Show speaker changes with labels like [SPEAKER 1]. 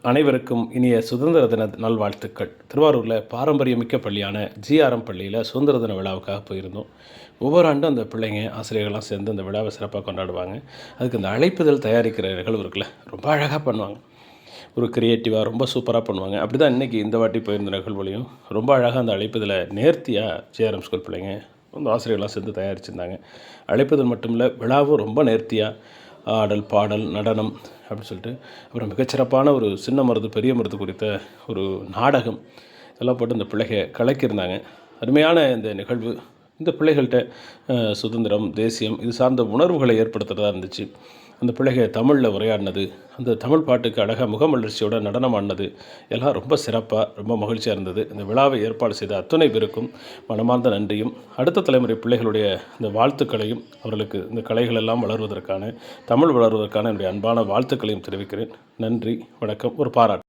[SPEAKER 1] அனைவருக்கும் இனிய சுதந்திர தின நல்வாழ்த்துக்கள். திருவாரூரில் பாரம்பரியமிக்க பள்ளியான ஜிஆர்எம் பள்ளியில் சுதந்திர தின விழாவுக்காக போயிருந்தோம். ஒவ்வொரு ஆண்டும் அந்த பிள்ளைங்க ஆசிரியர்கள்லாம் சேர்ந்து அந்த விழாவை சிறப்பாக கொண்டாடுவாங்க. அதுக்கு இந்த அழைப்புதல் தயாரிக்கிற நிகழ்வு இருக்குல்ல, ரொம்ப அழகாக பண்ணுவாங்க. ஒரு கிரியேட்டிவாக ரொம்ப சூப்பராக பண்ணுவாங்க. அப்படி தான் இன்றைக்கி இந்த வாட்டி போயிருந்த நிகழ்வுலையும் ரொம்ப அழகாக அந்த அழைப்புதலை நேர்த்தியாக ஜிஆர்எம் ஸ்கூல் பிள்ளைங்க அந்த ஆசிரியர்கள்லாம் சேர்ந்து தயாரிச்சிருந்தாங்க. அழைப்புதல் மட்டும் இல்லை, விழாவும் ரொம்ப நேர்த்தியாக ஆடல், பாடல், நடனம் அப்படின்னு சொல்லிட்டு அப்புறம் மிகச்சிறப்பான ஒரு சின்ன மருது பெரிய மருது குறித்த ஒரு நாடகம் இதெல்லாம் போட்டு இந்த பிள்ளைக கலக்கியிருந்தாங்க. அருமையான இந்த நிகழ்வு இந்த பிள்ளைகள்கிட்ட சுதந்திரம், தேசியம் இது சார்ந்த உணர்வுகளை ஏற்படுத்துகிறதா இருந்துச்சு. அந்த பிள்ளைக தமிழில் உரையாடினது, அந்த தமிழ் பாட்டுக்கு அழகாக முகமலர்ச்சியோட நடனம் ஆடினது எல்லாம் ரொம்ப சிறப்பாக ரொம்ப மகிழ்ச்சியாக இருந்தது. இந்த விழாவை ஏற்பாடு செய்த அத்துணை பேருக்கும் மனமார்ந்த நன்றியும், அடுத்த தலைமுறை பிள்ளைகளுடைய இந்த வாழ்த்துக்களையும், அவர்களுக்கு இந்த கலைகள் எல்லாம் வளர்வதற்கான, தமிழ் வளர்வதற்கான என்னுடைய அன்பான வாழ்த்துக்களையும் தெரிவிக்கிறேன். நன்றி, வணக்கம். ஒரு பாராட்டு.